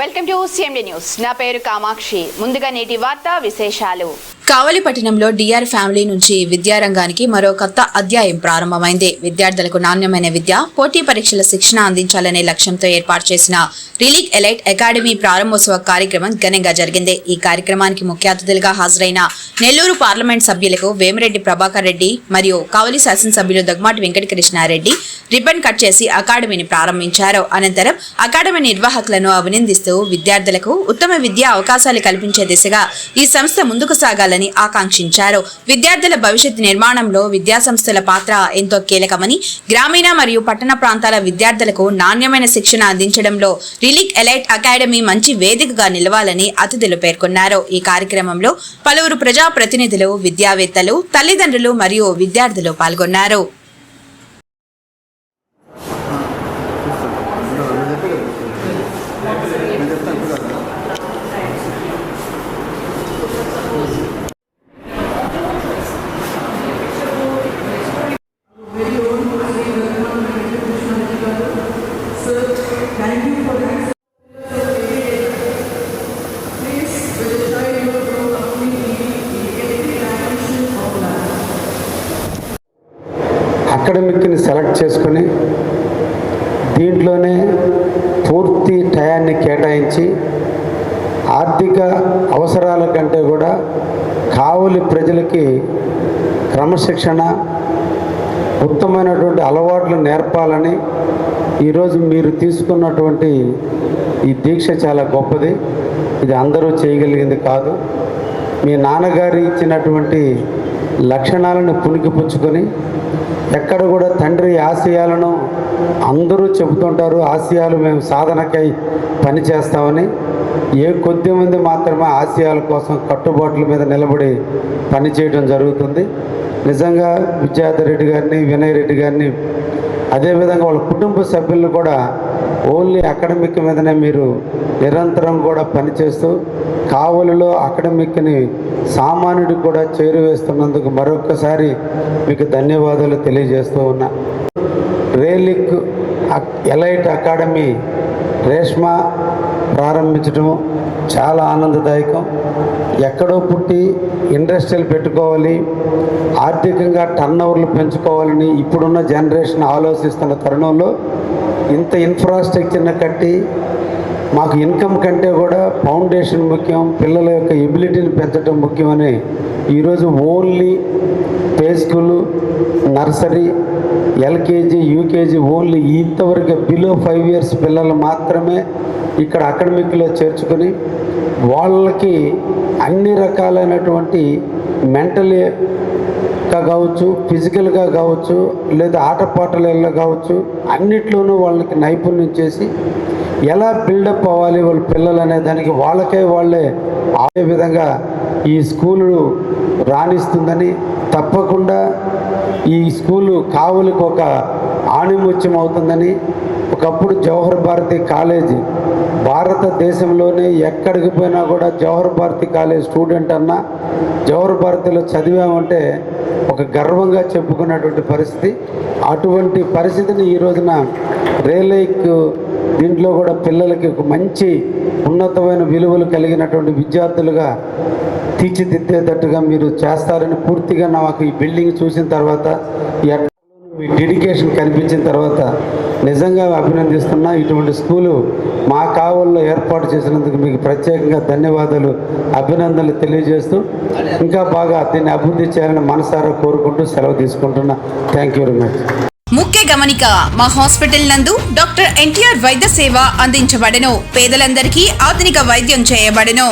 Welcome to CMD news. నా పేరు కామాక్షి. ముందుగా నేటి వార్తా విశేషాలు. కావలి పట్టణంలో డిఆర్ ఫ్యామిలీ నుంచి విద్యారంగానికి మరో కొత్త అధ్యాయం ప్రారంభమైంది. విద్యార్థులకు నాణ్యమైన విద్య, పోటీ పరీక్షల శిక్షణ అందించాలనే లక్ష్యంతో ఏర్పాటు చేసిన రిలీక్ ఎలైట్ అకాడమీ ప్రారంభోత్సవ కార్యక్రమం ఘనంగా జరిగింది. ఈ కార్యక్రమానికి ముఖ్య అతిథులుగా హాజరైన నెల్లూరు పార్లమెంట్ సభ్యులకు వేమిరెడ్డి ప్రభాకర్ రెడ్డి మరియు కావలి శాసనసభ్యులు దగ్గమాటి వెంకటకృష్ణారెడ్డి రిబ్బన్ కట్ చేసి అకాడమీని ప్రారంభించారు. అనంతరం అకాడమీ నిర్వాహకులను అభినందిస్తూ విద్యార్థులకు ఉత్తమ విద్యా అవకాశాలు కల్పించే దిశగా ఈ సంస్థ ముందుకు సాగాలని ఆకాంక్షించారు. విద్యార్థుల భవిష్యత్ నిర్మాణంలో విద్యాసంస్థల పాత్ర ఎంతో కీలకమని, గ్రామీణ మరియు పట్టణ ప్రాంతాల విద్యార్థులకు నాణ్యమైన శిక్షణ అందించడంలో రిలీక్ ఎలైట్ అకాడమీ మంచి వేదికగా నిలవాలని అతిథులు పేర్కొన్నారు. ఈ కార్యక్రమంలో పలువురు ప్రజా ప్రతినిధులు, విద్యావేత్తలు, తల్లిదండ్రులు మరియు విద్యార్థులు పాల్గొన్నారు. అకాడమిక్ని సెలెక్ట్ చేసుకొని దీంట్లోనే పూర్తి టయాన్ని కేటాయించి ఆర్థిక అవసరాల కంటే కూడా కావలి ప్రజలకి క్రమశిక్షణ, ఉత్తమమైనటువంటి అలవాట్లు నేర్పాలని ఈరోజు మీరు తీసుకున్నటువంటి ఈ దీక్ష చాలా గొప్పది. ఇది అందరూ చేయగలిగింది కాదు. మీ నాన్నగారు ఇచ్చినటువంటి లక్షణాలను పుణికిపుచ్చుకొని ఎక్కడ కూడా తండ్రి ఆశయాలను అందరూ చెబుతుంటారు, ఆశయాలు మేము సాధనకై పనిచేస్తామని. కొద్ది మంది మాత్రమే ఆశయాల కోసం కట్టుబాట్ల మీద నిలబడి పనిచేయడం జరుగుతుంది. నిజంగా విద్యాధర్ రెడ్డి గారిని, వినయ్ రెడ్డి గారిని, అదేవిధంగా వాళ్ళ కుటుంబ సభ్యులను కూడా ఓన్లీ అకాడమిక్ మీదనే మీరు నిరంతరం కూడా పనిచేస్తూ కావలిలో అకాడమిక్ని సామాన్యుడికి కూడా చేరువేస్తున్నందుకు మరొక్కసారి మీకు ధన్యవాదాలు తెలియజేస్తూ ఉన్నా. రిలీక్ ఎలైట్ అకాడమీ రేష్మా ప్రారంభించడం చాలా ఆనందదాయకం. ఎక్కడో పుట్టి ఇండస్ట్రీలు పెట్టుకోవాలి, ఆర్థికంగా టర్న్ ఓవర్లు పెంచుకోవాలని ఇప్పుడున్న జనరేషన్ ఆలోచిస్తున్న తరుణంలో ఇంత ఇన్ఫ్రాస్ట్రక్చర్ని కట్టి మాకు ఇన్కమ్ కంటే కూడా ఫౌండేషన్ ముఖ్యం, పిల్లల యొక్క ఎబిలిటీని పెంచడం ముఖ్యమని ఈరోజు only play school, nursery, LKG, UKG only ఇంతవరకు బిలో 5 years పిల్లలు మాత్రమే ఇక్కడ అకాడమిక్లో చేర్చుకొని వాళ్ళకి అన్ని రకాలైనటువంటి మెంటల్గా కావచ్చు, ఫిజికల్గా కావచ్చు, లేదా ఆటపాటలలో కావచ్చు, అన్నిట్లోనూ వాళ్ళకి నైపుణ్యం చేసి ఎలా బిల్డప్ అవ్వాలి వాళ్ళ పిల్లలు అనే దానికి వాళ్ళే ఆ విధంగా ఈ స్కూలు రాణిస్తుందని, తప్పకుండా ఈ స్కూలు కావలికి ఒక ఆణిముత్యం అవుతుందని. ఒకప్పుడు జవహర్ భారతి కాలేజీ భారతదేశంలోనే ఎక్కడికి పోయినా కూడా జవహర్ భారతి కాలేజ్ స్టూడెంట్ అన్నా జవహర్ భారతిలో చదివామంటే ఒక గర్వంగా చెప్పుకున్నటువంటి పరిస్థితి. అటువంటి పరిస్థితిని ఈ రోజున రిలీక్ దీంట్లో కూడా పిల్లలకి ఒక మంచి ఉన్నతమైన విలువలు కలిగినటువంటి విద్యార్థులుగా తీర్చిదిద్దేటట్టుగా మీరు చేస్తారని పూర్తిగా నాకు ఈ బిల్డింగ్ చూసిన తర్వాత, మీ డెడికేషన్ కనిపించిన తర్వాత నిజంగా అభినందిస్తున్నా. ఇటువంటి స్కూలు మా కావల్లో ఏర్పాటు చేసినందుకు మీకు ప్రత్యేకంగా ధన్యవాదాలు, అభినందనలు తెలియజేస్తూ ఇంకా బాగా దీన్ని అభివృద్ధి చేయాలని మనసారా కోరుకుంటూ సెలవు తీసుకుంటున్నా. Thank you very much. ముఖ్య గమనిక, మా హాస్పిటల్ నందు డాక్టర్ ఎన్టీఆర్ వైద్య సేవ అందించబడెను. పేదలందరికీ ఆధునిక వైద్యం చేయబడెను.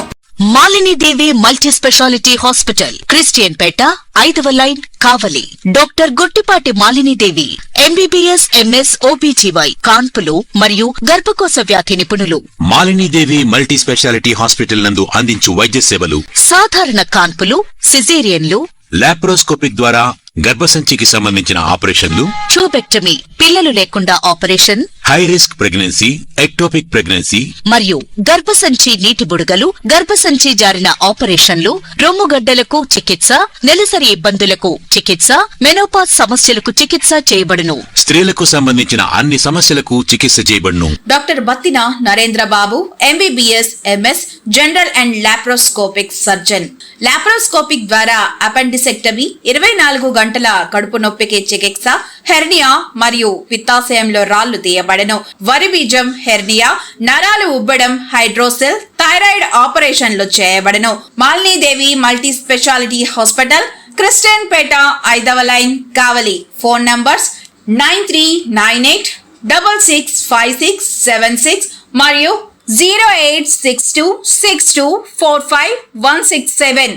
Malinidevi multi speciality hospital, Christian Peta, 5వ line, Kavali. Doctor Guttipati Malinidevi MBBS MS OBGY కాన్పులు మరియు గర్భకోశ వ్యాధి నిపుణులు. మాలినీదేవి మల్టీ స్పెషాలిటీ హాస్పిటల్ నందు అందించు వైద్య సేవలు: సాధారణ కాన్పులు, సిజేరియన్లు, లాప్రోస్కోపిక్ ద్వారా గర్భసంచికి సంబంధించిన ఆపరేషన్లు, ట్యూబెక్టమీ పిల్లలు లేకుండా operation, high risk pregnancy, ectopic pregnancy, మరియు గర్భసంచి నీటి బుడగలు, గర్భసంచి జారిన ఆపరేషన్లు, రొమ్ముగడ్డలకు చికిత్స, నెలసరి ఇబ్బందులకు చికిత్స, మెనోపాజ్ సమస్యలకు చికిత్స చేయబడును. స్త్రీలకు సంబంధించిన అన్ని సమస్యలకు చికిత్స చేయబడును. Doctor Battina Narendra Babu MBBS MS general and laparoscopic surgeon. Laparoscopic ద్వారా అపెండిసెక్టమీ, 24 గంటల కడుపు నొప్పికి చికిత్స, హెర్నియా మరియు పిత్తాశయంలో రాళ్లు తీయబడెను. వరి బీజం హెర్నియా, నరాలు ఉబ్బడం, హైడ్రోసెల్, థైరాయిడ్ ఆపరేషన్లు చేయబడెను. Malinidevi multi speciality hospital, Christian Peta, 5వ లైన్, కావలి. ఫోన్ నంబర్స్ 9398665676 మరియు 08626245167.